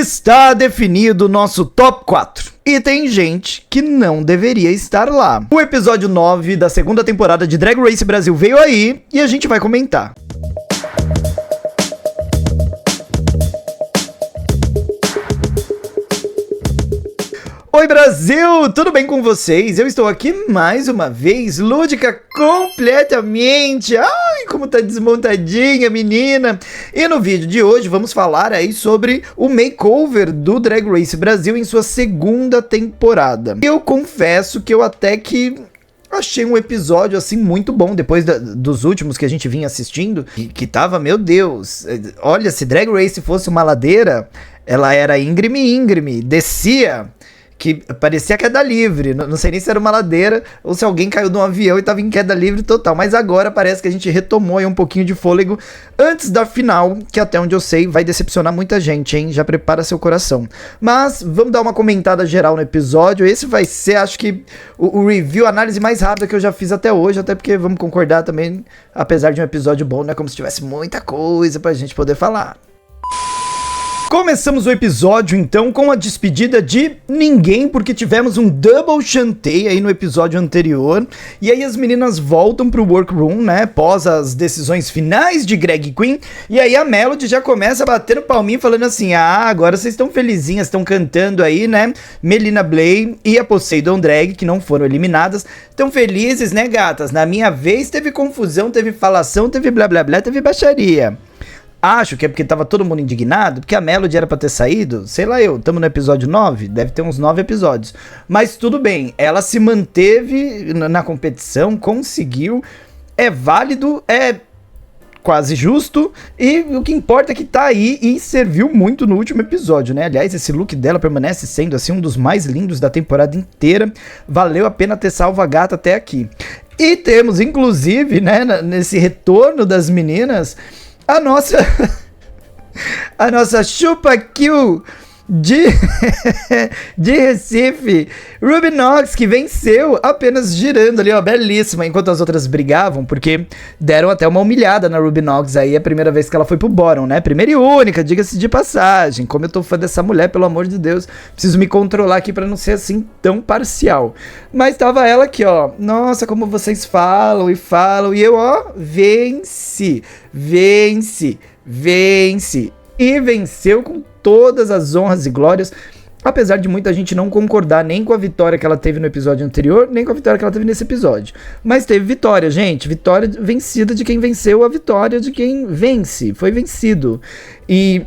Está definido o nosso top 4. E tem gente que não deveria estar lá. O episódio 9 da segunda temporada de Drag Race Brasil veio aí e a gente vai comentar. Oi Brasil, tudo bem com vocês? Eu estou aqui mais uma vez, lúdica completamente. Ai, como tá desmontadinha, menina. E no vídeo de hoje vamos falar aí sobre o makeover do Drag Race Brasil em sua segunda temporada. Eu confesso que eu até que achei um episódio assim muito bom, depois dos últimos que a gente vinha assistindo, que tava, meu Deus, olha, se Drag Race fosse uma ladeira, ela era íngreme, descia, que parecia queda livre, não sei nem se era uma ladeira ou se alguém caiu de um avião e tava em queda livre total, mas agora parece que a gente retomou aí um pouquinho de fôlego antes da final, que até onde eu sei vai decepcionar muita gente, hein? Já prepara seu coração. Mas vamos dar uma comentada geral no episódio. Esse vai ser, acho que, o review, a análise mais rápida que eu já fiz até hoje, até porque vamos concordar também, apesar de um episódio bom, não é como se tivesse muita coisa pra gente poder falar. Começamos o episódio, então, com a despedida de ninguém, porque tivemos um double chantei aí no episódio anterior. E aí as meninas voltam pro workroom, né, pós as decisões finais de Greg Queen. E aí a Melody já começa a bater no palminho, falando assim, agora vocês estão felizinhas, estão cantando aí, né, Melina Blay e a Poseidon Drag, que não foram eliminadas, estão felizes, né, gatas? Na minha vez teve confusão, teve falação, teve blá blá blá, teve baixaria. Acho que é porque tava todo mundo indignado, porque a Melody era pra ter saído, sei lá tamo no episódio 9, deve ter uns 9 episódios. Mas tudo bem, ela se manteve na competição, conseguiu, é válido, é quase justo, e o que importa é que tá aí e serviu muito no último episódio, né? Aliás, esse look dela permanece sendo, assim, um dos mais lindos da temporada inteira, valeu a pena ter salvo a gata até aqui. E temos, inclusive, né, nesse retorno das meninas, a nossa chupa kill de Recife, Ruby Knox, que venceu apenas girando ali, ó, belíssima, enquanto as outras brigavam, porque deram até uma humilhada na Ruby Knox aí, a primeira vez que ela foi pro bottom, né, primeira e única, diga-se de passagem, como eu tô fã dessa mulher, pelo amor de Deus, preciso me controlar aqui pra não ser assim tão parcial, mas tava ela aqui, ó, nossa, como vocês falam, e eu, ó, vence, e venceu com todas as honras e glórias, apesar de muita gente não concordar nem com a vitória que ela teve no episódio anterior, nem com a vitória que ela teve nesse episódio. Mas teve vitória, gente, vitória vencida de quem venceu, a vitória de quem vence, foi vencido. E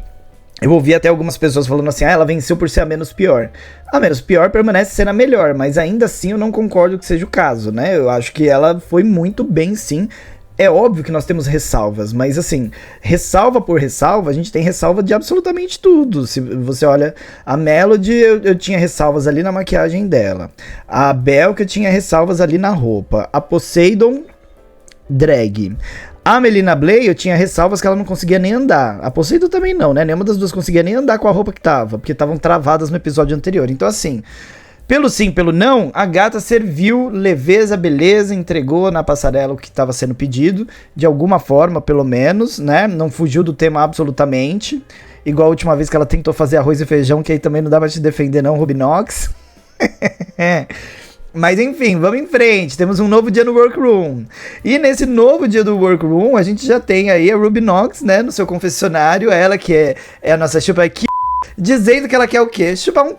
eu ouvi até algumas pessoas falando assim, ela venceu por ser a menos pior. A menos pior permanece sendo a melhor, mas ainda assim eu não concordo que seja o caso, né? Eu acho que ela foi muito bem, sim. É óbvio que nós temos ressalvas, mas assim, ressalva por ressalva, a gente tem ressalva de absolutamente tudo. Se você olha a Melody, eu tinha ressalvas ali na maquiagem dela. A Bel, que eu tinha ressalvas ali na roupa. A Poseidon, drag. A Melina Blay, eu tinha ressalvas que ela não conseguia nem andar. A Poseidon também não, né? Nenhuma das duas conseguia nem andar com a roupa que tava, porque estavam travadas no episódio anterior. Então assim, pelo sim, pelo não, a gata serviu leveza, beleza, entregou na passarela o que estava sendo pedido, de alguma forma, pelo menos, né? Não fugiu do tema absolutamente, igual a última vez que ela tentou fazer arroz e feijão, que aí também não dá pra te defender não, Ruby Knox. Mas enfim, vamos em frente, temos um novo dia no Workroom. E nesse novo dia do Workroom, a gente já tem aí a Ruby Knox, né, no seu confessionário, ela que é a nossa chupa aqui, dizendo que ela quer o quê? Chupar um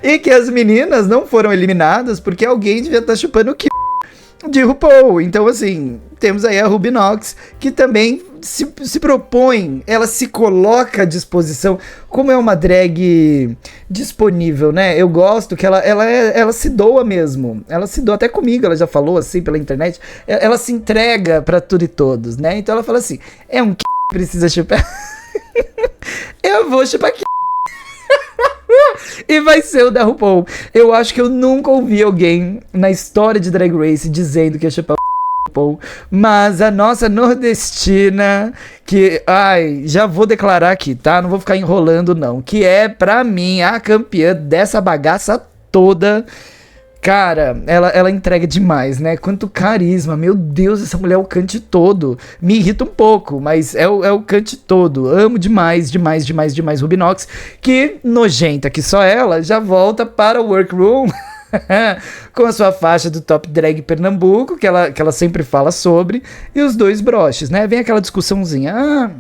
e que as meninas não foram eliminadas porque alguém devia estar chupando o de RuPaul. Então, assim, temos aí a Ruby Knox, que também se propõe, ela se coloca à disposição, como é uma drag disponível, né? Eu gosto que ela se doa mesmo. Ela se doa, até comigo, ela já falou assim pela internet. Ela se entrega pra tudo e todos, né? Então ela fala assim, é um que precisa chupar. Eu vou chupar e vai ser o da RuPaul. Eu acho que eu nunca ouvi alguém na história de Drag Race dizendo que ia chupar o RuPaul, mas a nossa nordestina, que, já vou declarar aqui, tá? Não vou ficar enrolando não, que é pra mim a campeã dessa bagaça toda, Cara, ela entrega demais, né? Quanto carisma. Meu Deus, essa mulher é o cante todo. Me irrita um pouco, mas é o cante todo. Amo demais, demais, demais, demais Ruby Knox. Que, nojenta que só ela, já volta para o workroom com a sua faixa do Top Drag Pernambuco, que ela sempre fala sobre. E os 2 broches, né? Vem aquela discussãozinha.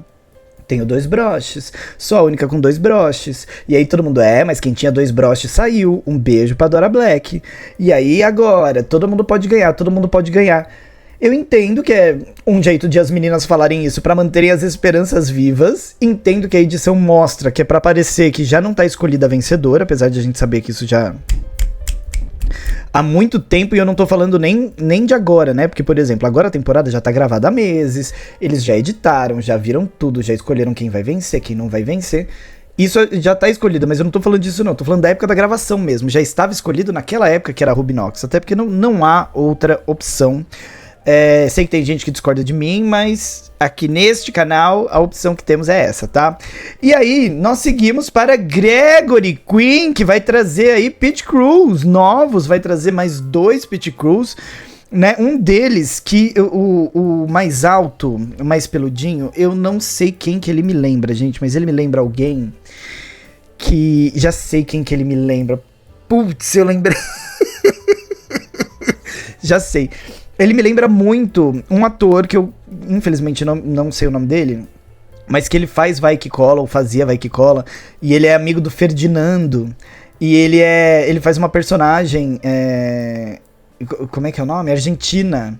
Tenho 2 broches, sou a única com 2 broches. E aí todo mundo, mas quem tinha 2 broches saiu. Um beijo pra Dora Black. E aí agora, todo mundo pode ganhar, todo mundo pode ganhar. Eu entendo que é um jeito de as meninas falarem isso pra manterem as esperanças vivas. Entendo que a edição mostra que é pra parecer que já não tá escolhida a vencedora, apesar de a gente saber que isso já há muito tempo, e eu não tô falando nem de agora, né? Porque, por exemplo, agora a temporada já tá gravada há meses, eles já editaram, já viram tudo, já escolheram quem vai vencer, quem não vai vencer. Isso já tá escolhido, mas eu não tô falando disso não, tô falando da época da gravação mesmo. Já estava escolhido naquela época que era a Ruby Knox, até porque não há outra opção. Sei que tem gente que discorda de mim, mas aqui neste canal a opção que temos é essa, tá? E aí, nós seguimos para Gregory Queen, que vai trazer aí pit crews novos, vai trazer mais 2 pit crews, né? Um deles, que o mais alto, o mais peludinho, eu não sei quem que ele me lembra, gente, mas ele me lembra alguém que... Já sei quem que ele me lembra. Putz, eu lembrei. Já sei. Ele me lembra muito um ator que eu, infelizmente, não sei o nome dele, mas que ele faz Vai Que Cola, ou fazia Vai Que Cola, e ele é amigo do Ferdinando, e ele faz uma personagem, como é que é o nome? Argentina.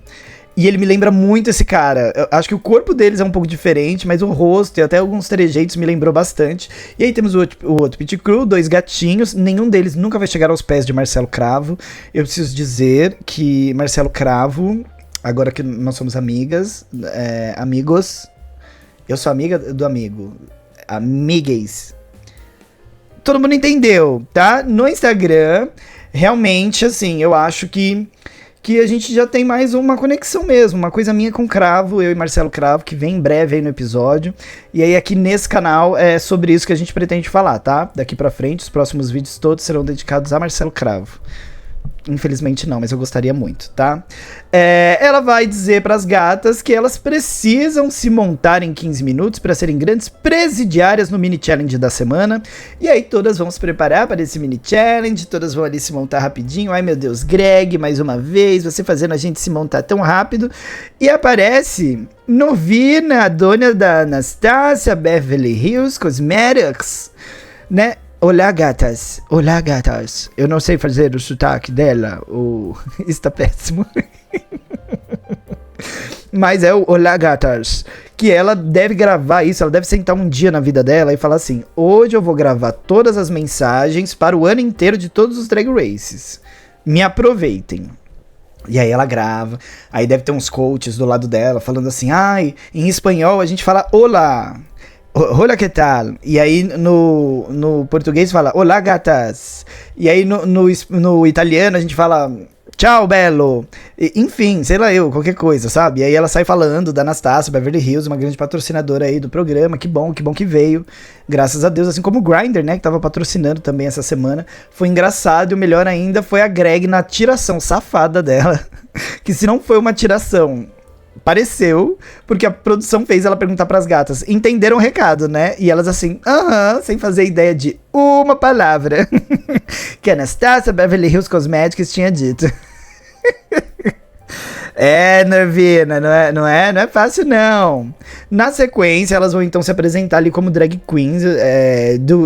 E ele me lembra muito esse cara. Eu acho que o corpo deles é um pouco diferente, mas o rosto e até alguns trejeitos me lembrou bastante. E aí temos o outro pit crew, 2 gatinhos. Nenhum deles nunca vai chegar aos pés de Marcelo Cravo. Eu preciso dizer que Marcelo Cravo, agora que nós somos amigos, eu sou amiga do amigo, amigues. Todo mundo entendeu, tá? No Instagram, realmente, assim, eu acho que a gente já tem mais uma conexão mesmo, uma coisa minha com Cravo, eu e Marcelo Cravo, que vem em breve aí no episódio. E aí aqui nesse canal é sobre isso que a gente pretende falar, tá? Daqui pra frente, os próximos vídeos todos serão dedicados a Marcelo Cravo. Infelizmente não, mas eu gostaria muito, tá? Ela vai dizer pras gatas que elas precisam se montar em 15 minutos para serem grandes presidiárias no mini challenge da semana. E aí todas vão se preparar para esse mini challenge, todas vão ali se montar rapidinho. Ai meu Deus, Greg, mais uma vez, você fazendo a gente se montar tão rápido. E aparece Novina, a dona da Anastasia Beverly Hills Cosmetics, né? Olá, gatas. Olá, gatas. Eu não sei fazer o sotaque dela. Está péssimo. Mas é o Olá, gatas. Que ela deve gravar isso. Ela deve sentar um dia na vida dela e falar assim: hoje eu vou gravar todas as mensagens para o ano inteiro de todos os Drag Races. Me aproveitem. E aí ela grava. Aí deve ter uns coaches do lado dela falando assim: ai, em espanhol a gente fala olá. Olá, que tal? E aí no português fala olá, gatas. E aí no italiano a gente fala tchau, belo. Enfim, sei lá qualquer coisa, sabe? E aí ela sai falando da Anastasia Beverly Hills, uma grande patrocinadora aí do programa. Que bom que veio. Graças a Deus, assim como o Grindr, né, que tava patrocinando também essa semana. Foi engraçado e o melhor ainda foi a Greg na tiração safada dela. Que se não foi uma tiração... Pareceu, porque a produção fez ela perguntar pras gatas. Entenderam o recado, né? E elas assim, sem fazer ideia de uma palavra. Que a Anastasia Beverly Hills Cosmetics tinha dito. Nervina, não é fácil não. Na sequência, elas vão então se apresentar ali como drag queens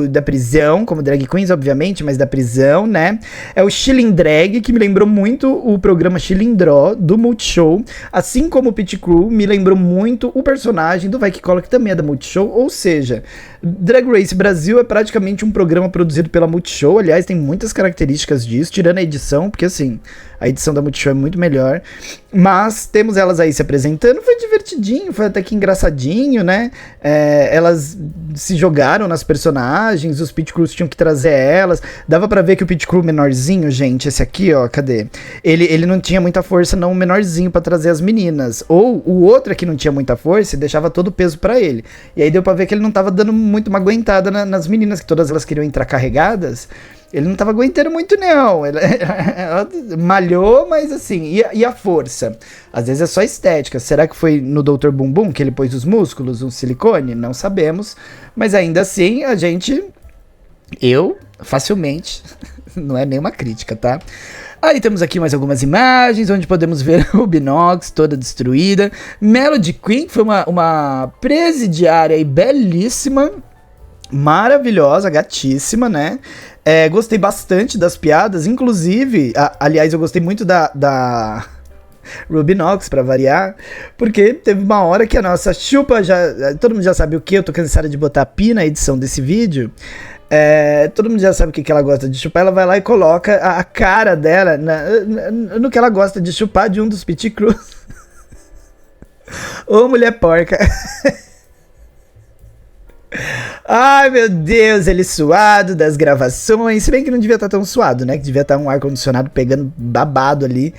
da prisão, como drag queens, obviamente, mas da prisão, né? É o Chilling Drag, que me lembrou muito o programa Chilindró, do Multishow, assim como o Pit Crew, me lembrou muito o personagem do Vai Que Cola, que também é da Multishow, ou seja, Drag Race Brasil é praticamente um programa produzido pela Multishow, aliás, tem muitas características disso, tirando a edição, porque assim, a edição da Multishow é muito melhor, mas temos elas aí se apresentando, foi divertidinho, foi até que engraçadinho, né? Elas se jogaram nas personagens, os pit crews tinham que trazer elas, dava pra ver que o pit crew menorzinho, gente, esse aqui, ó, cadê? Ele não tinha muita força, não, o menorzinho pra trazer as meninas, ou o outro que não tinha muita força e deixava todo o peso pra ele, e aí deu pra ver que ele não tava dando muito uma aguentada nas meninas, que todas elas queriam entrar carregadas. Ele não tava aguentando muito, não. Ela malhou, mas assim, e a força? Às vezes é só estética. Será que foi no Dr. Bumbum que ele pôs os músculos, um silicone? Não sabemos. Mas ainda assim, eu, facilmente, não é nenhuma crítica, tá? Aí temos aqui mais algumas imagens, onde podemos ver o Binox toda destruída. Melody Queen, que foi uma presidiária aí belíssima, maravilhosa, gatíssima, né? Gostei bastante das piadas, inclusive, aliás, eu gostei muito da Ruby Knox, pra variar, porque teve uma hora que a nossa chupa todo mundo já sabe o que, eu tô cansada de botar pi na edição desse vídeo. Todo mundo já sabe o que ela gosta de chupar. Ela vai lá e coloca a cara dela no que ela gosta de chupar de um dos Pit Crews. Ô, mulher porca. Ai, meu Deus, ele suado das gravações. Se bem que não devia estar tão suado, né? Que devia estar um ar-condicionado pegando babado ali.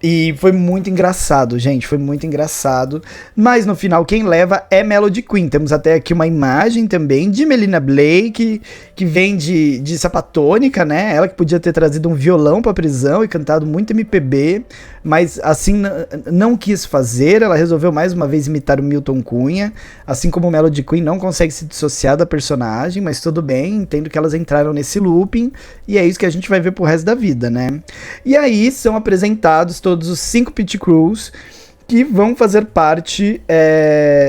E foi muito engraçado, gente, foi muito engraçado. Mas no final quem leva é Melody Queen. Temos até aqui uma imagem também de Melina Blake, que vem de Sapatônica, né? Ela que podia ter trazido um violão pra prisão e cantado muito MPB, mas assim não quis fazer. Ela resolveu mais uma vez imitar o Milton Cunha, assim como Melody Queen não consegue se dissociar da personagem, mas tudo bem, entendo que elas entraram nesse looping e é isso que a gente vai ver pro resto da vida, né? E aí são apresentados todos os 5 Pit Crews que vão fazer parte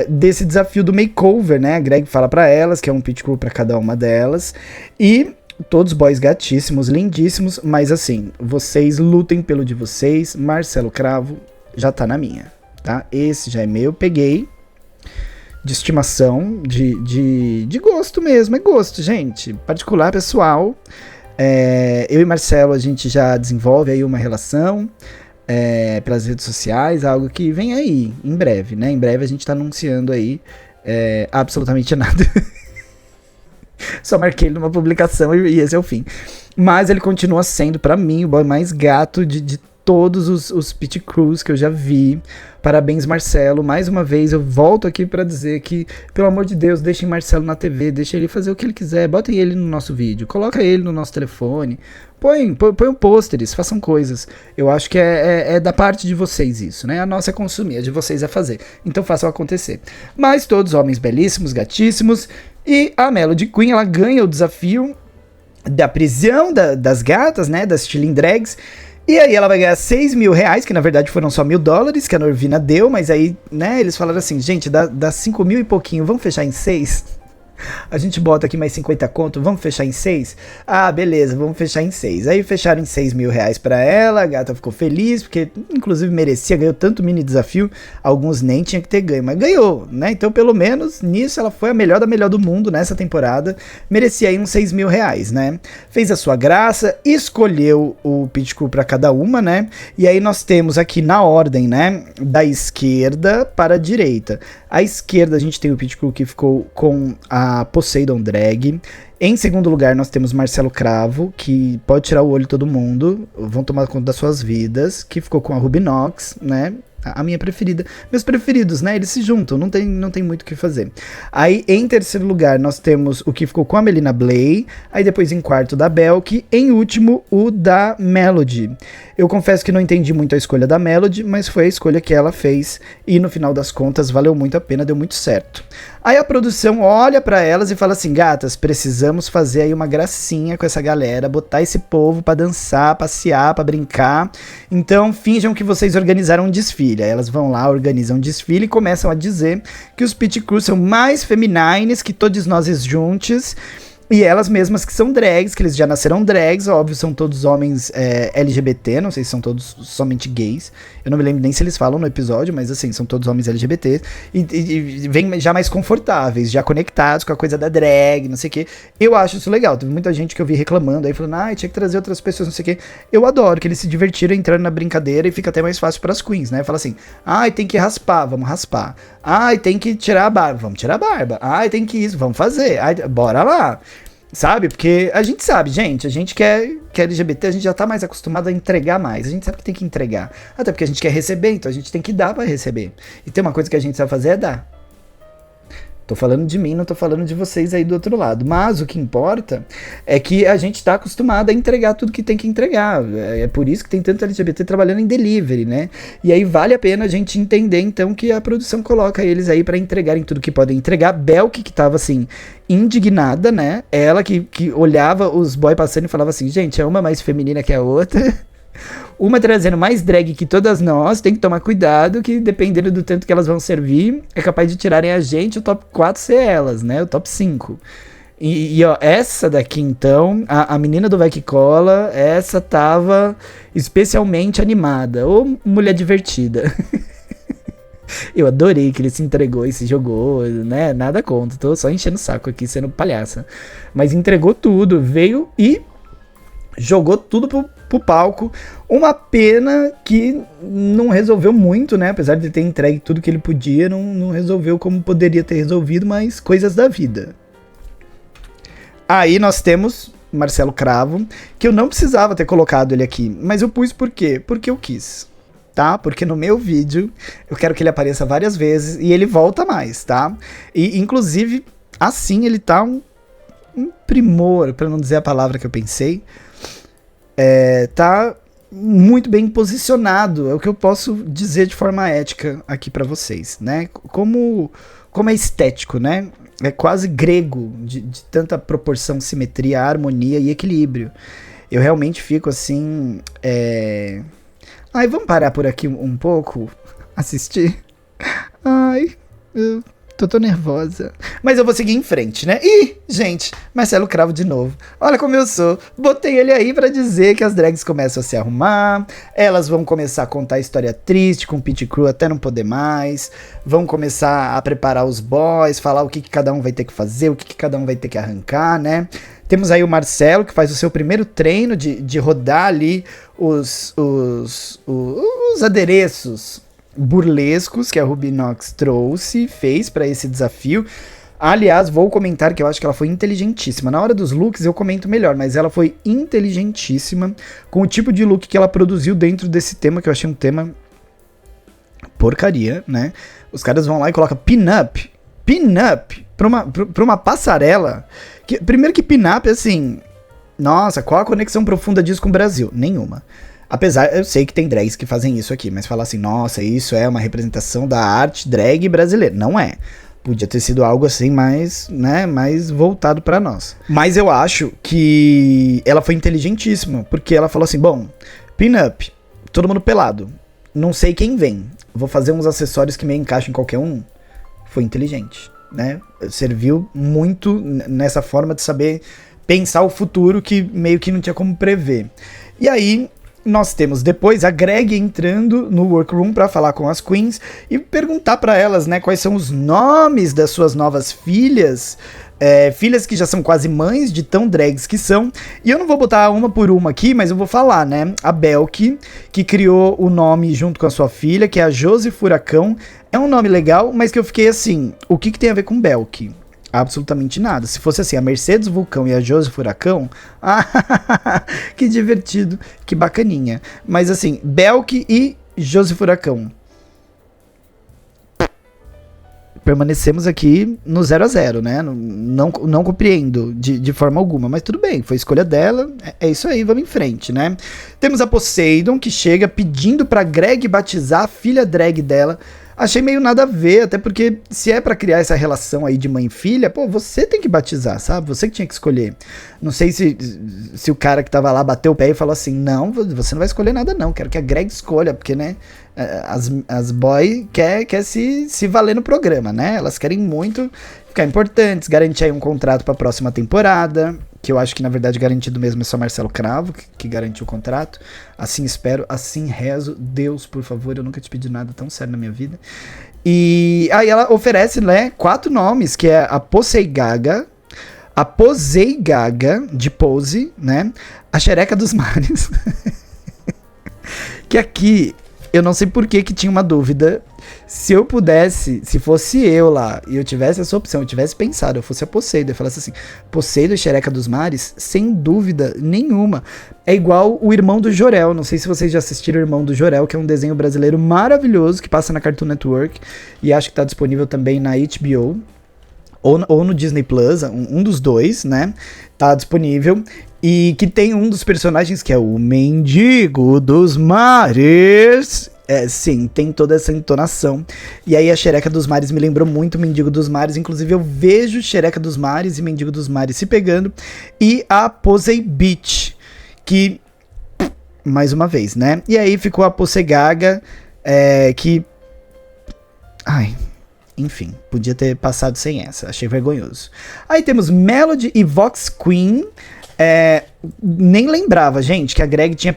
desse desafio do makeover, né? A Greg fala pra elas que é um Pit Crew pra cada uma delas. E todos boys gatíssimos, lindíssimos, mas assim, vocês lutem pelo de vocês. Marcelo Cravo já tá na minha, tá? Esse já é meu, peguei de estimação, de gosto mesmo, é gosto, gente, particular, pessoal. Eu e Marcelo, a gente já desenvolve aí uma relação pelas redes sociais, algo que vem aí, em breve, né? Em breve a gente tá anunciando aí absolutamente nada. Só marquei ele numa publicação e esse é o fim. Mas ele continua sendo, pra mim, o boy mais gato de todos os Pit Crews que eu já vi. Parabéns, Marcelo. Mais uma vez, eu volto aqui pra dizer que, pelo amor de Deus, deixem Marcelo na TV, deixem ele fazer o que ele quiser, botem ele no nosso vídeo, coloca ele no nosso telefone, põe pôsteres, façam coisas. Eu acho que é da parte de vocês isso, né? A nossa é consumir, a de vocês é fazer. Então façam acontecer. Mas todos homens belíssimos, gatíssimos. E a Melody Queen, ela ganha o desafio da prisão das gatas, né? Das Chilling Drags. E aí ela vai ganhar 6 mil reais, que na verdade foram só $1.000 que a Norvina deu, mas aí, né, eles falaram assim, gente, dá 5 mil e pouquinho, vamos fechar em 6? A gente bota aqui mais 50 conto, vamos fechar em 6? Ah, beleza, vamos fechar em 6. Aí fecharam em 6 mil reais pra ela, a gata ficou feliz, porque inclusive merecia, ganhou tanto mini desafio, alguns nem tinha que ter ganho, mas ganhou, né? Então pelo menos nisso ela foi a melhor da melhor do mundo nessa temporada, merecia aí uns 6 mil reais, né? Fez a sua graça, escolheu o Pit Crew pra cada uma, né? E aí nós temos aqui na ordem, né, da esquerda para a direita. À esquerda a gente tem o Pit Crew que ficou com a Poseidon Drag. Em segundo lugar nós temos Marcelo Cravo, que pode tirar o olho de todo mundo, vão tomar conta das suas vidas, que ficou com a Ruby Knox, né? A minha preferida. Meus preferidos, né? Eles se juntam, não tem muito o que fazer. Aí, em terceiro lugar, nós temos o que ficou com a Melina Blay. Aí, depois, em quarto, da Belk. Em último, o da Melody. Eu confesso que não entendi muito a escolha da Melody, mas foi a escolha que ela fez. E, no final das contas, valeu muito a pena, deu muito certo. Aí, a produção olha pra elas e fala assim, gatas, precisamos fazer aí uma gracinha com essa galera, botar esse povo pra dançar, passear, pra brincar. Então, finjam que vocês organizaram um desfile. Aí elas vão lá, organizam um desfile e começam a dizer que os Pit Crews são mais feminines que todos nós juntos. E elas mesmas que são drags, que eles já nasceram drags, óbvio, são todos homens LGBT, não sei se são todos somente gays. Eu não me lembro nem se eles falam no episódio, mas assim, são todos homens LGBT. E vêm já mais confortáveis, já conectados com a coisa da drag, não sei o quê. Eu acho isso legal. Teve muita gente que eu vi reclamando aí, falando, tinha que trazer outras pessoas, não sei o quê. Eu adoro que eles se divertiram entrando na brincadeira e fica até mais fácil pras queens, né? Fala assim, tem que raspar, vamos raspar. Tem que tirar a barba, vamos tirar a barba. Tem que isso, vamos fazer. Bora lá. Sabe? Porque a gente sabe, gente, a gente que é LGBT, a gente já tá mais acostumado a entregar mais. A gente sabe que tem que entregar. Até porque a gente quer receber, então a gente tem que dar pra receber. E tem uma coisa que a gente sabe fazer é dar. Tô falando de mim, não tô falando de vocês aí do outro lado. Mas o que importa é que a gente tá acostumado a entregar tudo que tem que entregar. É por isso que tem tanto LGBT trabalhando em delivery, né? E aí vale a pena a gente entender, então, que a produção coloca eles aí pra entregarem tudo que podem entregar. Belk, que tava, assim, indignada, né? Ela que olhava os boys passando e falava assim, gente, é uma mais feminina que a outra. Uma trazendo mais drag que todas nós, tem que tomar cuidado que dependendo do tanto que elas vão servir, é capaz de tirarem a gente, o top 4 ser elas, né? O top 5. E ó, essa daqui então, a menina do Vai Que Cola, essa tava especialmente animada, ou mulher divertida. Eu adorei que ele se entregou e se jogou, né? Nada contra, tô só enchendo o saco aqui, sendo palhaça. Mas entregou tudo, veio e jogou tudo pro palco. Uma pena que não resolveu muito, né? Apesar de ter entregue tudo que ele podia, não resolveu como poderia ter resolvido, mas coisas da vida. Aí nós temos Marcelo Cravo, que eu não precisava ter colocado ele aqui, mas eu pus por quê? Porque eu quis, tá? Porque no meu vídeo eu quero que ele apareça várias vezes e ele volta mais, tá? E inclusive, assim ele tá um primor, pra não dizer a palavra que eu pensei. Tá muito bem posicionado, é o que eu posso dizer de forma ética aqui pra vocês, né? Como é estético, né? É quase grego, de tanta proporção, simetria, harmonia e equilíbrio. Eu realmente fico assim... Ai, vamos parar por aqui um pouco? Assistir? Ai, eu tô nervosa. Mas eu vou seguir em frente, né? Ih, gente, Marcelo Cravo de novo. Olha como eu sou. Botei ele aí pra dizer que as drags começam a se arrumar, elas vão começar a contar história triste com o pit crew até não poder mais, vão começar a preparar os boys, falar o que cada um vai ter que fazer, o que cada um vai ter que arrancar, né? Temos aí o Marcelo, que faz o seu primeiro treino de rodar ali os adereços burlescos que a Ruby Knox trouxe, fez pra esse desafio. Aliás, vou comentar que eu acho que ela foi inteligentíssima. Na hora dos looks eu comento melhor, mas ela foi inteligentíssima com o tipo de look que ela produziu dentro desse tema, que eu achei um tema porcaria, né? Os caras vão lá e colocam pin-up pra uma passarela. Primeiro que pin-up, assim... Nossa, qual a conexão profunda disso com o Brasil? Nenhuma. Apesar, eu sei que tem drags que fazem isso aqui, mas falar assim, nossa, isso é uma representação da arte drag brasileira. Não é. Podia ter sido algo assim mais, né, mais voltado pra nós. Mas eu acho que ela foi inteligentíssima, porque ela falou assim, bom, pin-up, todo mundo pelado, não sei quem vem, vou fazer uns acessórios que meio encaixam em qualquer um. Foi inteligente, né? Serviu muito nessa forma de saber pensar o futuro que meio que não tinha como prever. E aí... nós temos depois a Greg entrando no workroom para falar com as queens e perguntar para elas, né, quais são os nomes das suas novas filhas, filhas que já são quase mães de tão drags que são. E eu não vou botar uma por uma aqui, mas eu vou falar, né, a Belk, que criou o nome junto com a sua filha, que é a Josi Furacão. É um nome legal, mas que eu fiquei assim, o que tem a ver com Belk? Absolutamente nada. Se fosse assim, a Mercedes Vulcão e a Josi Furacão, que divertido, que bacaninha. Mas assim, Belk e Josi Furacão. Permanecemos aqui no 0 a 0, né? Não compreendo de forma alguma, mas tudo bem, foi escolha dela, é isso aí, vamos em frente, né? Temos a Poseidon, que chega pedindo pra Greg batizar a filha drag dela. Achei meio nada a ver, até porque se é pra criar essa relação aí de mãe e filha, pô, você tem que batizar, sabe? Você que tinha que escolher. Não sei se o cara que tava lá bateu o pé e falou assim, não, você não vai escolher nada não, quero que a Greg escolha, porque, né, as boy quer se valer no programa, né? Elas querem muito ficar importantes, garantir aí um contrato pra próxima temporada, que eu acho que na verdade garantido mesmo é só Marcelo Cravo, que garantiu o contrato. Assim espero, assim rezo. Deus, por favor, eu nunca te pedi nada tão sério na minha vida. E aí ela oferece, né, 4 nomes, que é a Poseigaga, a Poseigaga, de Pose, né, a Xereca dos Mares. Que aqui, eu não sei por que tinha uma dúvida. Se eu pudesse, se fosse eu lá, e eu tivesse essa opção, eu tivesse pensado, eu fosse a Poseidon, eu falasse assim, Poseidon e Xereca dos Mares, sem dúvida nenhuma. É igual o Irmão do Jorel, não sei se vocês já assistiram o Irmão do Jorel, que é um desenho brasileiro maravilhoso, que passa na Cartoon Network, e acho que tá disponível também na HBO. ou no Disney Plus, um dos dois, né? Tá disponível. E que tem um dos personagens que é o Mendigo dos Mares. Sim, tem toda essa entonação. E aí a Xereca dos Mares me lembrou muito o Mendigo dos Mares. Inclusive eu vejo Xereca dos Mares e Mendigo dos Mares se pegando. E a Posey Beach, que... mais uma vez, né? E aí ficou a Possegaga, que... ai... enfim, podia ter passado sem essa. Achei vergonhoso. Aí temos Melody e Vox Queen. Nem lembrava, gente, que a Greg tinha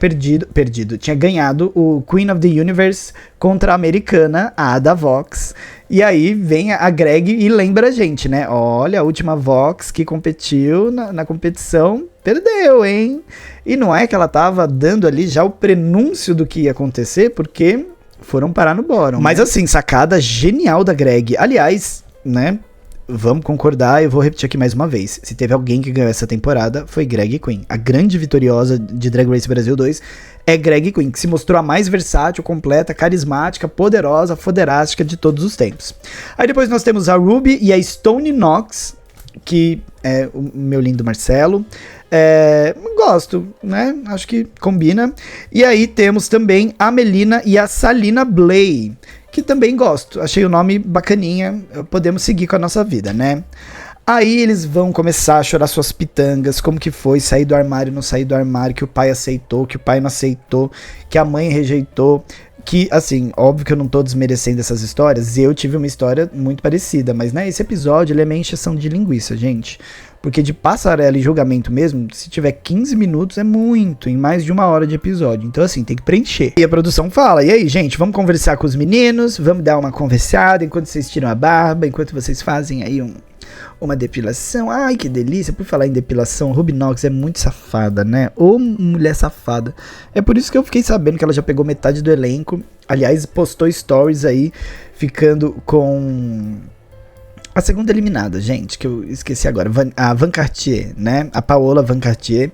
tinha ganhado o Queen of the Universe contra a americana, a da Vox. E aí vem a Greg e lembra a gente, né? Olha, a última Vox que competiu na competição perdeu, hein? E não é que ela tava dando ali já o prenúncio do que ia acontecer, porque foram parar no bottom. Mas assim, sacada genial da Greg. Aliás, né? Vamos concordar, eu vou repetir aqui mais uma vez. Se teve alguém que ganhou essa temporada, foi Greg Queen. A grande vitoriosa de Drag Race Brasil 2 é Greg Queen, que se mostrou a mais versátil, completa, carismática, poderosa, foderástica de todos os tempos. Aí depois nós temos a Ruby e a Stone Knox, que é o meu lindo Marcelo. Gosto, né? Acho que combina. E aí temos também a Melina e a Salina Blay, que também gosto. Achei o nome bacaninha. Podemos seguir com a nossa vida, né? Aí eles vão começar a chorar suas pitangas, como que foi sair do armário, não sair do armário, que o pai aceitou, que o pai não aceitou, que a mãe rejeitou. Que, assim, óbvio que eu não tô desmerecendo essas histórias, eu tive uma história muito parecida, mas, né, esse episódio, ele é meio encheção de linguiça, gente. Porque de passarela e julgamento mesmo, se tiver 15 minutos é muito, em mais de 1 hora de episódio. Então, assim, tem que preencher. E a produção fala, e aí, gente, vamos conversar com os meninos, vamos dar uma conversada enquanto vocês tiram a barba, enquanto vocês fazem aí uma depilação. Ai, que delícia. Por falar em depilação, Ruby Knox é muito safada, né? Ô, mulher safada. É por isso que eu fiquei sabendo que ela já pegou metade do elenco. Aliás, postou stories aí, ficando com a segunda eliminada, gente, que eu esqueci agora. A Van Cartier, né? A Paola Van Cartier,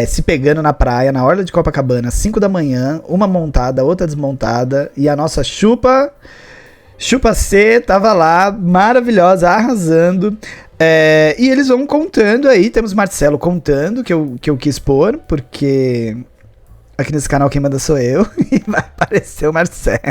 se pegando na praia, na orla de Copacabana, 5 da manhã, uma montada, outra desmontada. E a nossa Chupa C tava lá, maravilhosa, arrasando. E eles vão contando aí, temos Marcelo contando, que eu quis pôr, porque aqui nesse canal quem manda sou eu, e vai aparecer o Marcelo.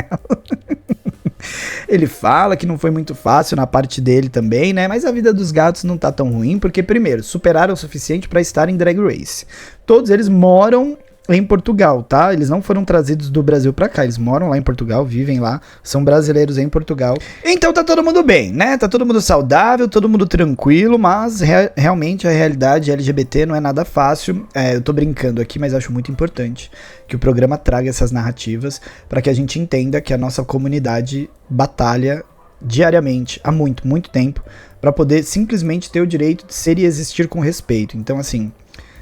Ele fala que não foi muito fácil na parte dele também, né? Mas a vida dos gatos não tá tão ruim, porque primeiro, superaram o suficiente pra estar em Drag Race. Todos eles moram em Portugal, tá? Eles não foram trazidos do Brasil pra cá, eles moram lá em Portugal, vivem lá, são brasileiros em Portugal. Então tá todo mundo bem, né? Tá todo mundo saudável, todo mundo tranquilo, mas realmente a realidade LGBT não é nada fácil. Eu tô brincando aqui, mas acho muito importante que o programa traga essas narrativas para que a gente entenda que a nossa comunidade batalha diariamente, há muito, muito tempo, para poder simplesmente ter o direito de ser e existir com respeito. Então, assim,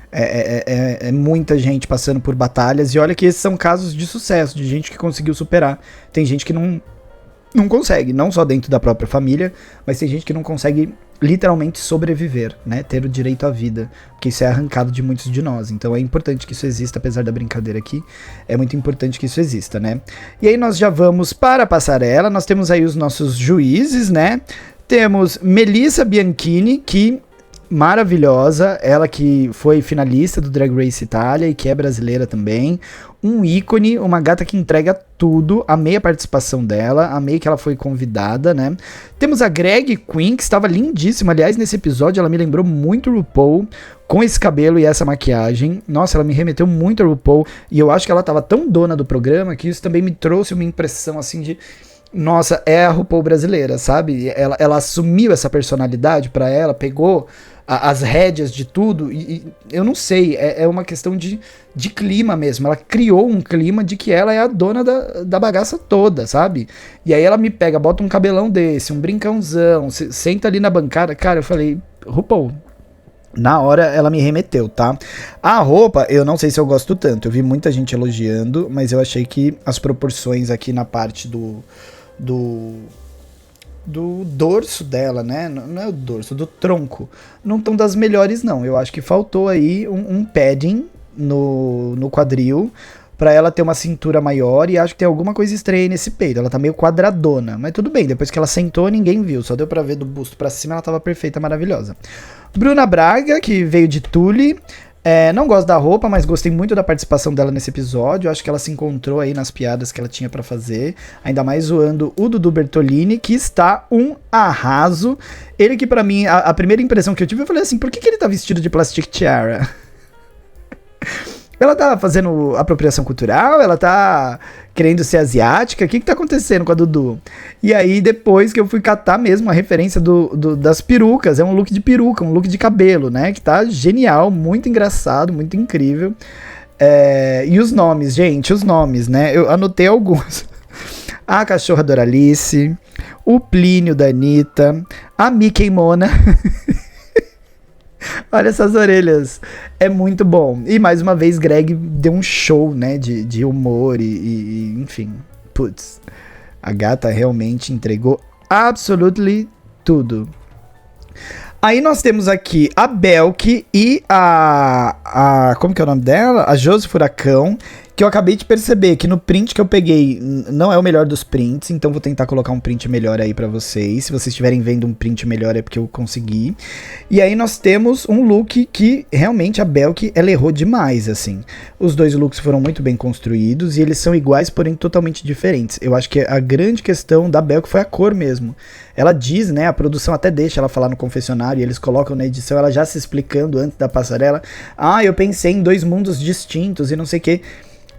é muita gente passando por batalhas, e olha que esses são casos de sucesso, de gente que conseguiu superar. Tem gente que não consegue, não só dentro da própria família, mas tem gente que não consegue literalmente sobreviver, né, ter o direito à vida, porque isso é arrancado de muitos de nós. Então é importante que isso exista, apesar da brincadeira aqui, é muito importante que isso exista, né. E aí nós já vamos para a passarela, nós temos aí os nossos juízes, né, temos Melissa Bianchini, que maravilhosa, ela que foi finalista do Drag Race Itália e que é brasileira também, um ícone, uma gata que entrega tudo. Amei a participação dela, amei que ela foi convidada, né? Temos a Greg Queen, que estava lindíssima, aliás, nesse episódio ela me lembrou muito RuPaul, com esse cabelo e essa maquiagem. Nossa, ela me remeteu muito a RuPaul, e eu acho que ela estava tão dona do programa que isso também me trouxe uma impressão assim de: nossa, é a RuPaul brasileira, sabe? Ela assumiu essa personalidade pra ela, pegou as rédeas de tudo, e eu não sei, é uma questão de clima mesmo. Ela criou um clima de que ela é a dona da bagaça toda, sabe? E aí ela me pega, bota um cabelão desse, um brincãozão, senta ali na bancada. Cara, eu falei, RuPaul. Na hora ela me remeteu, tá? A roupa, eu não sei se eu gosto tanto. Eu vi muita gente elogiando, mas eu achei que as proporções aqui na parte do dorso dela, né? Não é o dorso, do tronco. Não estão das melhores, não. Eu acho que faltou aí um padding no quadril, pra ela ter uma cintura maior, e acho que tem alguma coisa estranha aí nesse peito. Ela tá meio quadradona, mas tudo bem, depois que ela sentou, ninguém viu, só deu pra ver do busto pra cima, ela tava perfeita, maravilhosa. Bruna Braga, que veio de Tule. Não gosto da roupa, mas gostei muito da participação dela nesse episódio. Acho que ela se encontrou aí nas piadas que ela tinha pra fazer. Ainda mais zoando o Dudu Bertolini, que está um arraso. Ele que pra mim, a primeira impressão que eu tive, eu falei assim, por que ele tá vestido de Plastic Tiara? Ela tá fazendo apropriação cultural? Ela tá querendo ser asiática? O que tá acontecendo com a Dudu? E aí, depois que eu fui catar mesmo a referência das perucas, é um look de peruca, um look de cabelo, né? Que tá genial, muito engraçado, muito incrível. E os nomes, gente, os nomes, né? Eu anotei alguns. A cachorra Doralice, o Plínio da Anitta, a Mickey Mona... Olha essas orelhas, é muito bom. E mais uma vez Greg deu um show, né, de humor e enfim, putz, a gata realmente entregou absolutely tudo. Aí nós temos aqui a Belk e como que é o nome dela? A Josi Furacão, que eu acabei de perceber que no print que eu peguei não é o melhor dos prints, então vou tentar colocar um print melhor aí pra vocês. Se vocês estiverem vendo um print melhor é porque eu consegui. E aí nós temos um look que realmente a Belk, ela errou demais, assim. Os dois looks foram muito bem construídos e eles são iguais, porém totalmente diferentes. Eu acho que a grande questão da Belk foi a cor mesmo. Ela diz, né, a produção até deixa ela falar no confessionário, e eles colocam na edição, ela já se explicando antes da passarela. Eu pensei em 2 mundos distintos e não sei o que.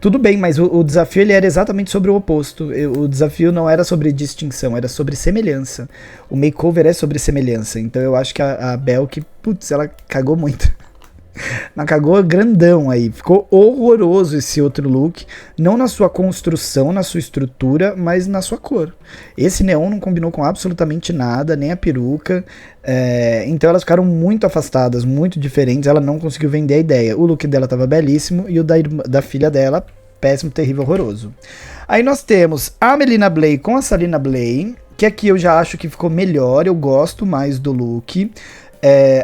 Tudo bem, mas o desafio ele era exatamente sobre o oposto. O desafio não era sobre distinção, era sobre semelhança. O makeover é sobre semelhança. Então eu acho que a Belk, putz, ela cagou muito. Ela cagou grandão aí. Ficou horroroso esse outro look. Não na sua construção, na sua estrutura, mas na sua cor. Esse neon não combinou com absolutamente nada, nem a peruca. Então elas ficaram muito afastadas, muito diferentes. Ela não conseguiu vender a ideia. O look dela tava belíssimo e o da filha dela, péssimo, terrível, horroroso. Aí nós temos a Melina Blay com a Salina Blay, que aqui eu já acho que ficou melhor. Eu gosto mais do look.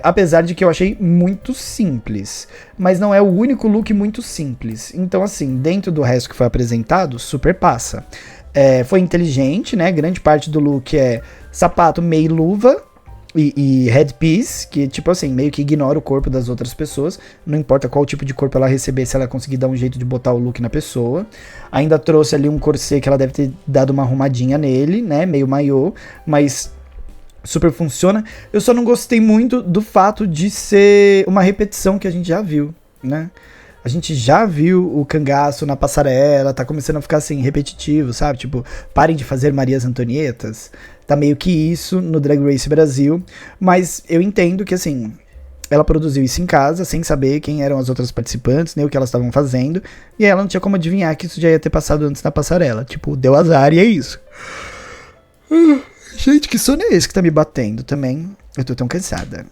Apesar de que eu achei muito simples, mas não é o único look muito simples. Então assim, dentro do resto que foi apresentado, super passa. Foi inteligente, né? Grande parte do look é sapato meio luva e headpiece, que tipo assim, meio que ignora o corpo das outras pessoas. Não importa qual tipo de corpo ela receber, se ela conseguir dar um jeito de botar o look na pessoa. Ainda trouxe ali um corset que ela deve ter dado uma arrumadinha nele, né? Meio maiô, mas super funciona. Eu só não gostei muito do fato de ser uma repetição que a gente já viu, né? A gente já viu o cangaço na passarela, tá começando a ficar assim, repetitivo, sabe? Tipo, parem de fazer Marias Antonietas. Tá meio que isso no Drag Race Brasil. Mas eu entendo que, assim, ela produziu isso em casa, sem saber quem eram as outras participantes, nem o que elas estavam fazendo. E ela não tinha como adivinhar que isso já ia ter passado antes na passarela. Tipo, deu azar e é isso. Gente, que sono é esse que tá me batendo também? Eu tô tão cansada.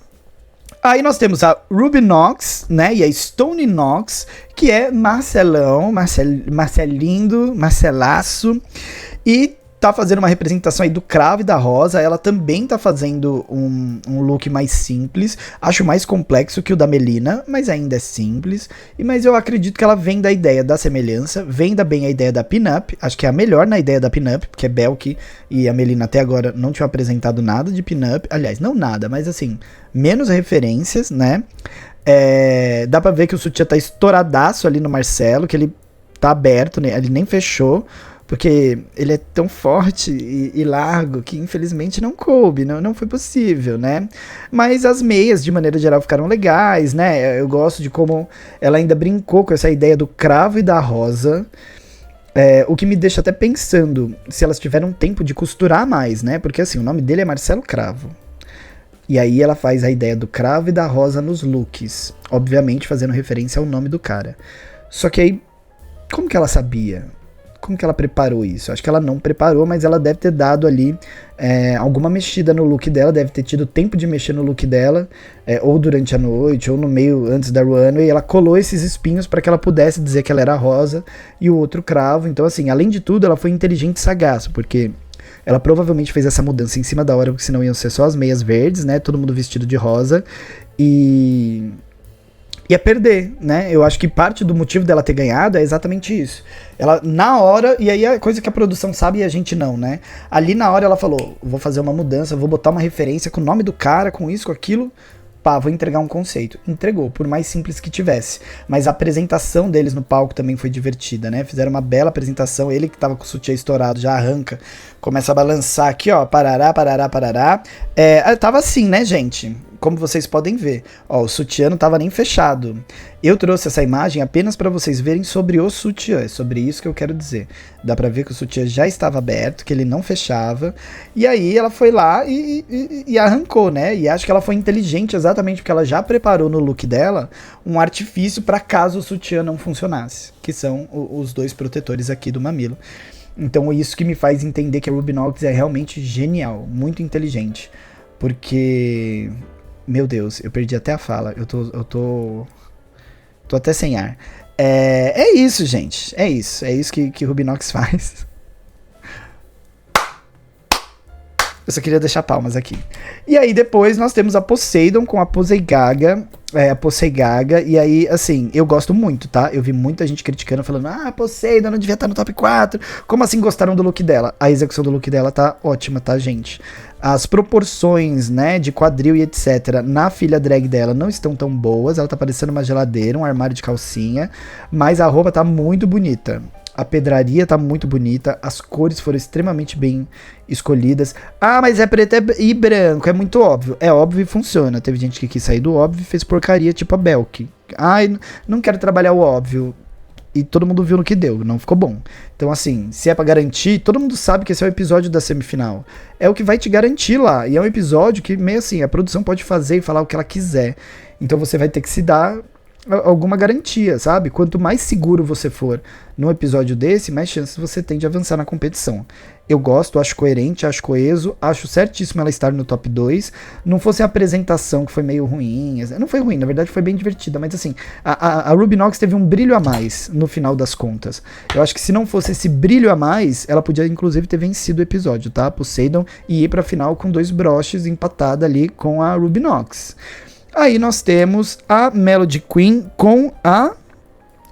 Aí nós temos a Ruby Knox, né, e a Stone Knox, que é Marcelão, Marcelindo, Marcelaço, e tá fazendo uma representação aí do cravo e da rosa. Ela também tá fazendo um look mais simples, acho mais complexo que o da Melina, mas ainda é simples. Mas eu acredito que ela vem da ideia da semelhança, vem da bem a ideia da pin-up, acho que é a melhor na ideia da pin-up, porque a Belk e a Melina até agora não tinham apresentado nada de pin-up, aliás, não nada, mas assim, menos referências, né? Dá pra ver que o sutiã tá estouradaço ali no Marcelo, que ele tá aberto, né? Ele nem fechou, porque ele é tão forte e largo que infelizmente não coube, não foi possível, né? Mas as meias, de maneira geral, ficaram legais, né? Eu gosto de como ela ainda brincou com essa ideia do cravo e da rosa, o que me deixa até pensando se elas tiveram tempo de costurar mais, né? Porque assim, o nome dele é Marcelo Cravo. E aí ela faz a ideia do cravo e da rosa nos looks, obviamente fazendo referência ao nome do cara. Só que aí, como que ela sabia? Como que ela preparou isso? Acho que ela não preparou, mas ela deve ter dado ali alguma mexida no look dela, deve ter tido tempo de mexer no look dela, ou durante a noite, ou no meio, antes da runway, e ela colou esses espinhos para que ela pudesse dizer que ela era rosa e o outro cravo. Então assim, além de tudo, ela foi inteligente e sagaz, porque ela provavelmente fez essa mudança em cima da hora, porque senão iam ser só as meias verdes, né, todo mundo vestido de rosa, e ia perder, né? Eu acho que parte do motivo dela ter ganhado é exatamente isso. Ela, na hora, e aí é coisa que a produção sabe e a gente não, né? Ali na hora ela falou, vou fazer uma mudança, vou botar uma referência com o nome do cara, com isso, com aquilo, pá, vou entregar um conceito. Entregou, por mais simples que tivesse. Mas a apresentação deles no palco também foi divertida, né? Fizeram uma bela apresentação, ele que tava com o sutiã estourado, já arranca, começa a balançar aqui, ó, parará, parará, parará. Tava assim, né, gente? Como vocês podem ver, ó, o sutiã não tava nem fechado. Eu trouxe essa imagem apenas para vocês verem sobre o sutiã, é sobre isso que eu quero dizer. Dá pra ver que o sutiã já estava aberto, que ele não fechava, e aí ela foi lá e arrancou, né? E acho que ela foi inteligente exatamente porque ela já preparou no look dela um artifício para caso o sutiã não funcionasse, que são os dois protetores aqui do mamilo. Então isso que me faz entender que a Ruby Knox é realmente genial, muito inteligente, porque... Meu Deus, eu perdi até a fala. Eu tô até sem ar. É isso, gente. É isso que Ruby Knox faz. Eu só queria deixar palmas aqui. E aí depois nós temos a Poseidon com a Poseigaga. A Poseigaga. E aí, assim, eu gosto muito, tá? Eu vi muita gente criticando, falando, a Poseidon não devia estar no top 4. Como assim gostaram do look dela? A execução do look dela tá ótima, tá, gente? As proporções, né, de quadril e etc. na filha drag dela não estão tão boas. Ela tá parecendo uma geladeira, um armário de calcinha. Mas a roupa tá muito bonita. A pedraria tá muito bonita, as cores foram extremamente bem escolhidas. Ah, mas é preto e branco, é muito óbvio. É óbvio e funciona. Teve gente que quis sair do óbvio e fez porcaria tipo a Belk. Ai, não quero trabalhar o óbvio. E todo mundo viu no que deu, não ficou bom. Então assim, se é pra garantir, todo mundo sabe que esse é o episódio da semifinal. É o que vai te garantir lá. E é um episódio que meio assim, a produção pode fazer e falar o que ela quiser. Então você vai ter que se dar alguma garantia, sabe? Quanto mais seguro você for num episódio desse, mais chances você tem de avançar na competição. Eu gosto, acho coerente, acho coeso, acho certíssimo ela estar no top 2. Não fosse a apresentação que foi meio ruim, não foi ruim, na verdade foi bem divertida, mas assim, a Ruby Knox teve um brilho a mais no final das contas. Eu acho que se não fosse esse brilho a mais, ela podia inclusive ter vencido o episódio, tá? Poseidon, e ir pra final com 2 broches empatada ali com a Ruby Knox. Aí nós temos a Melody Queen com a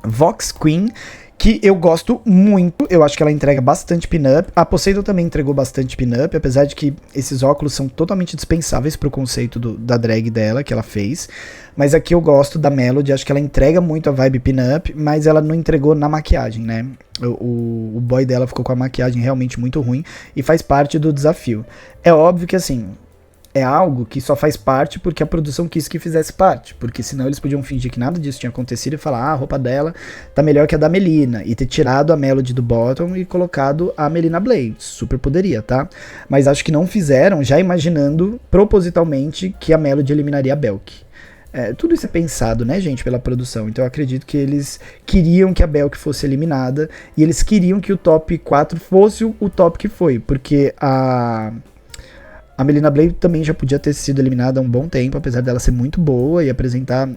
Vox Queen, que eu gosto muito, eu acho que ela entrega bastante pin-up. A Poseidon também entregou bastante pin-up, apesar de que esses óculos são totalmente dispensáveis pro conceito da drag dela, que ela fez. Mas aqui eu gosto da Melody, acho que ela entrega muito a vibe pin-up, mas ela não entregou na maquiagem, né? O boy dela ficou com a maquiagem realmente muito ruim e faz parte do desafio. É óbvio que assim... é algo que só faz parte porque a produção quis que fizesse parte, porque senão eles podiam fingir que nada disso tinha acontecido e falar, a roupa dela tá melhor que a da Melina, e ter tirado a Melody do bottom e colocado a Melina Blade, super poderia, tá? Mas acho que não fizeram, já imaginando propositalmente que a Melody eliminaria a Belk. Tudo isso é pensado, né, gente, pela produção, então eu acredito que eles queriam que a Belk fosse eliminada, e eles queriam que o top 4 fosse o top que foi, porque a Melina Blade também já podia ter sido eliminada há um bom tempo, apesar dela ser muito boa e apresentar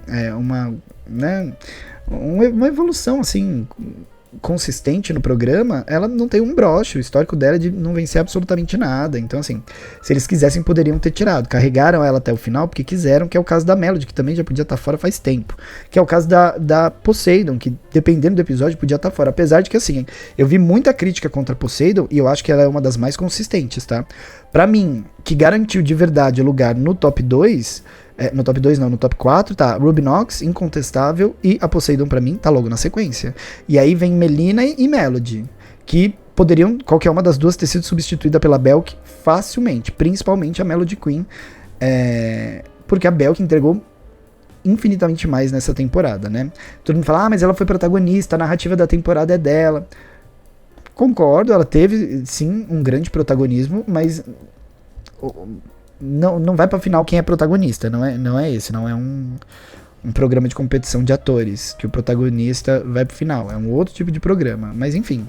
uma evolução assim consistente no programa. Ela não tem um broche, o histórico dela é de não vencer absolutamente nada. Então assim, se eles quisessem poderiam ter tirado, carregaram ela até o final porque quiseram, que é o caso da Melody, que também já podia estar fora faz tempo, que é o caso da Poseidon, que dependendo do episódio podia estar fora, apesar de que assim, eu vi muita crítica contra a Poseidon e eu acho que ela é uma das mais consistentes, tá? Pra mim, que garantiu de verdade o lugar no top 2, no top 2 não, no top 4, tá? Ruby Knox, incontestável, e a Poseidon pra mim tá logo na sequência. E aí vem Melina e Melody, que poderiam, qualquer uma das duas, ter sido substituída pela Belk facilmente, principalmente a Melody Queen, porque a Belk entregou infinitamente mais nessa temporada, né? Todo mundo fala, mas ela foi protagonista, a narrativa da temporada é dela. Concordo, ela teve sim um grande protagonismo, mas não vai pra final quem é protagonista, não é esse, não é um programa de competição de atores, que o protagonista vai pro final, é um outro tipo de programa, mas enfim.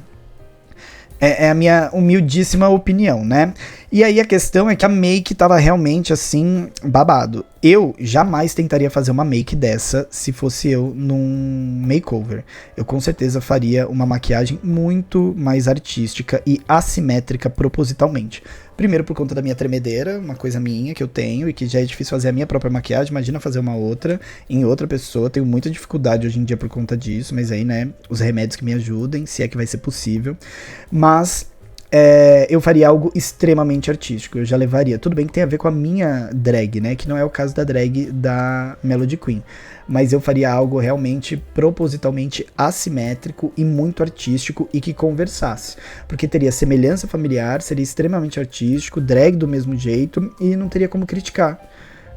É a minha humildíssima opinião, né? E aí a questão é que a make tava realmente assim, babado. Eu jamais tentaria fazer uma make dessa se fosse eu num makeover. Eu com certeza faria uma maquiagem muito mais artística e assimétrica propositalmente. Primeiro por conta da minha tremedeira, uma coisa minha que eu tenho e que já é difícil fazer a minha própria maquiagem, imagina fazer uma outra em outra pessoa. Tenho muita dificuldade hoje em dia por conta disso, mas aí, né, os remédios que me ajudem, se é que vai ser possível. Mas eu faria algo extremamente artístico, eu já levaria. Tudo bem que tem a ver com a minha drag, né, que não é o caso da drag da Melody Queen. Mas eu faria algo realmente propositalmente assimétrico e muito artístico e que conversasse. Porque teria semelhança familiar, seria extremamente artístico, drag do mesmo jeito e não teria como criticar,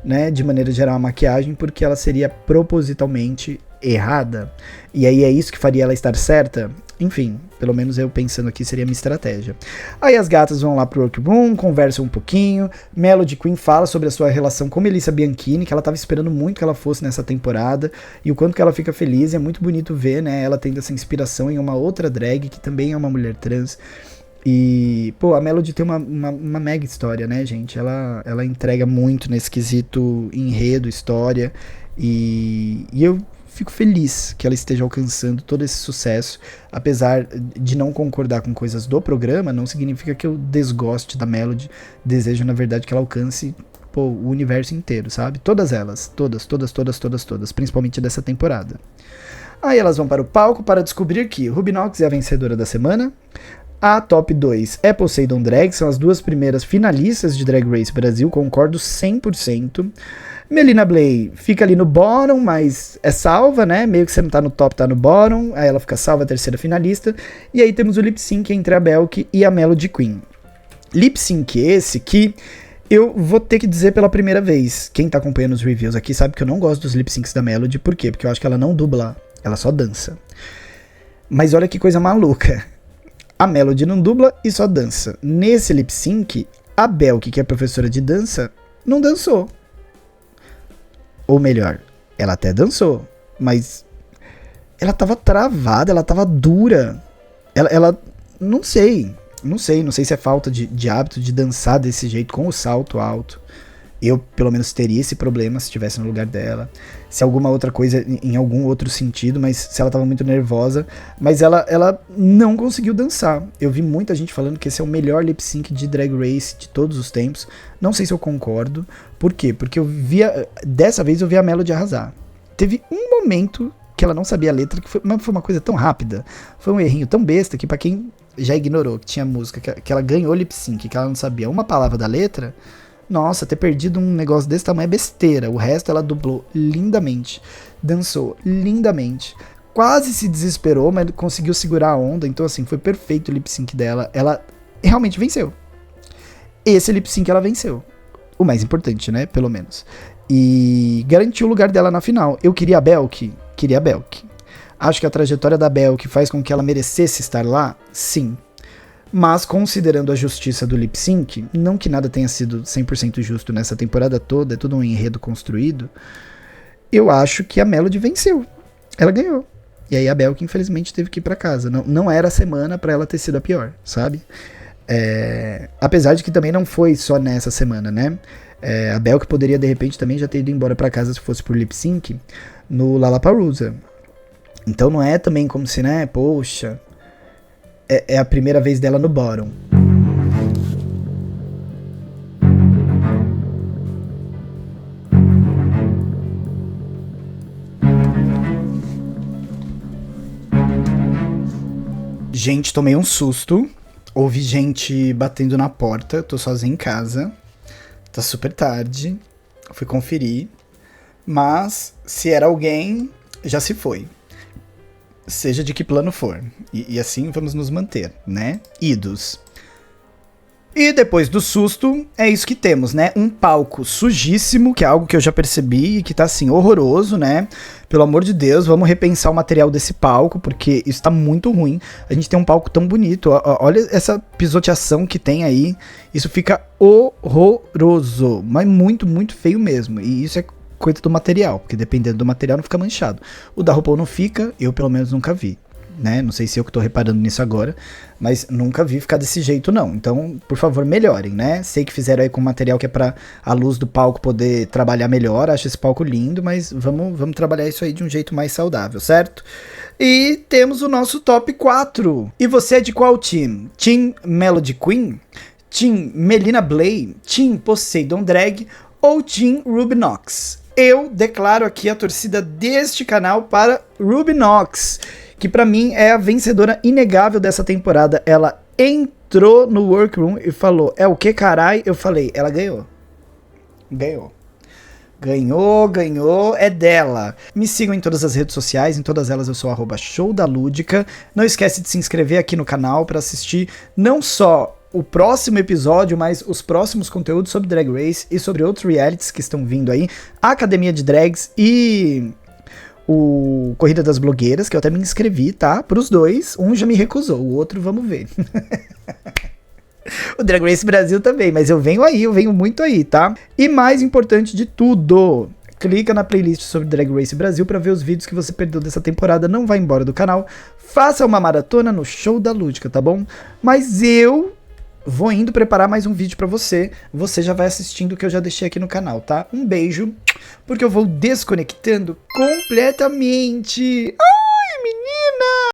né, de maneira geral a maquiagem, porque ela seria propositalmente errada. E aí é isso que faria ela estar certa? Enfim, pelo menos eu pensando aqui seria minha estratégia. Aí as gatas vão lá pro workroom, conversam um pouquinho, Melody Queen fala sobre a sua relação com Melissa Bianchini, que ela tava esperando muito que ela fosse nessa temporada, e o quanto que ela fica feliz, é muito bonito ver, né, ela tendo essa inspiração em uma outra drag, que também é uma mulher trans. E, pô, a Melody tem uma mega história, né, gente? Ela entrega muito nesse quesito enredo, história, e eu fico feliz que ela esteja alcançando todo esse sucesso, apesar de não concordar com coisas do programa, não significa que eu desgoste da Melody, desejo na verdade que ela alcance, pô, o universo inteiro, sabe? Todas elas, todas, principalmente dessa temporada. Aí elas vão para o palco para descobrir que Ruby Knox é a vencedora da semana, a top 2 é Poseidon Drag, são as duas primeiras finalistas de Drag Race Brasil, concordo 100%. Melina Bley fica ali no bottom, mas é salva, né? Meio que você não tá no top, tá no bottom. Aí ela fica salva, a terceira finalista. E aí temos o lip sync entre a Belk e a Melody Queen. Lip sync esse que eu vou ter que dizer pela primeira vez. Quem tá acompanhando os reviews aqui sabe que eu não gosto dos lip syncs da Melody. Por quê? Porque eu acho que ela não dubla, ela só dança. Mas olha que coisa maluca. A Melody não dubla e só dança. Nesse lip sync, a Belk, que é professora de dança, não dançou. Ou melhor, ela até dançou, mas ela tava travada, ela tava dura. Ela não sei se é falta de hábito de dançar desse jeito, com o salto alto. Eu, pelo menos, teria esse problema se estivesse no lugar dela. Se alguma outra coisa, em algum outro sentido, mas se ela tava muito nervosa. Mas ela não conseguiu dançar. Eu vi muita gente falando que esse é o melhor lip sync de Drag Race de todos os tempos. Não sei se eu concordo. Por quê? Porque dessa vez eu vi a Melody arrasar. Teve um momento que ela não sabia a letra, mas foi uma coisa tão rápida. Foi um errinho tão besta que pra quem já ignorou que tinha música, que ela ganhou lip sync, que ela não sabia uma palavra da letra... Nossa, ter perdido um negócio desse tamanho é besteira. O resto ela dublou lindamente, dançou lindamente, quase se desesperou, mas conseguiu segurar a onda. Então assim, foi perfeito o lip sync dela. Ela realmente venceu. Esse lip sync ela venceu. O mais importante, né? Pelo menos. E garantiu o lugar dela na final. Eu queria a Belk? Queria a Belk. Acho que a trajetória da Belk faz com que ela merecesse estar lá? Sim. Mas, considerando a justiça do lip sync, não que nada tenha sido 100% justo nessa temporada toda, é tudo um enredo construído, eu acho que a Melody venceu. Ela ganhou. E aí a Belk, infelizmente, teve que ir pra casa. Não era a semana pra ela ter sido a pior, sabe? Apesar de que também não foi só nessa semana, né? A Belk poderia, de repente, também já ter ido embora pra casa se fosse por lip sync no Lollapalooza. Então não é também como se, né, poxa... É a primeira vez dela no bottom. Gente, tomei um susto. Ouvi gente batendo na porta. Tô sozinho em casa. Tá super tarde. Fui conferir. Mas, se era alguém, já se foi. Seja de que plano for. E assim vamos nos manter, né? Idos. E depois do susto, é isso que temos, né? Um palco sujíssimo, que é algo que eu já percebi e que tá, assim, horroroso, né? Pelo amor de Deus, vamos repensar o material desse palco, porque isso tá muito ruim. A gente tem um palco tão bonito. Olha essa pisoteação que tem aí. Isso fica horroroso. Mas muito, muito feio mesmo. E isso é coisa do material, porque dependendo do material não fica manchado. O da RuPaul não fica, eu pelo menos nunca vi, né? Não sei se eu que tô reparando nisso agora, mas nunca vi ficar desse jeito não. Então, por favor, melhorem, né? Sei que fizeram aí com material que é pra a luz do palco poder trabalhar melhor, acho esse palco lindo, mas vamos trabalhar isso aí de um jeito mais saudável, certo? E temos o nosso top 4. E você é de qual team? Team Melody Queen? Team Melina Blay, Team Poseidon Drag ou Team Ruby Knox? Eu declaro aqui a torcida deste canal para Ruby Knox, que pra mim é a vencedora inegável dessa temporada. Ela entrou no workroom e falou, é o que carai? Eu falei, ela ganhou. Ganhou, é dela. Me sigam em todas as redes sociais, em todas elas eu sou @showdalúdica. Não esquece de se inscrever aqui no canal para assistir não só o próximo episódio, mas os próximos conteúdos sobre Drag Race e sobre outros realities que estão vindo aí, a Academia de Drags e o Corrida das Blogueiras, que eu até me inscrevi, tá? Pros dois, um já me recusou, o outro vamos ver. O Drag Race Brasil também, mas eu venho muito aí, tá? E mais importante de tudo, clica na playlist sobre Drag Race Brasil pra ver os vídeos que você perdeu dessa temporada, não vai embora do canal, faça uma maratona no Show da Lúdica, tá bom? Mas eu vou indo preparar mais um vídeo pra você já vai assistindo o que eu já deixei aqui no canal, tá? Um beijo, porque eu vou desconectando completamente. Ai, menina!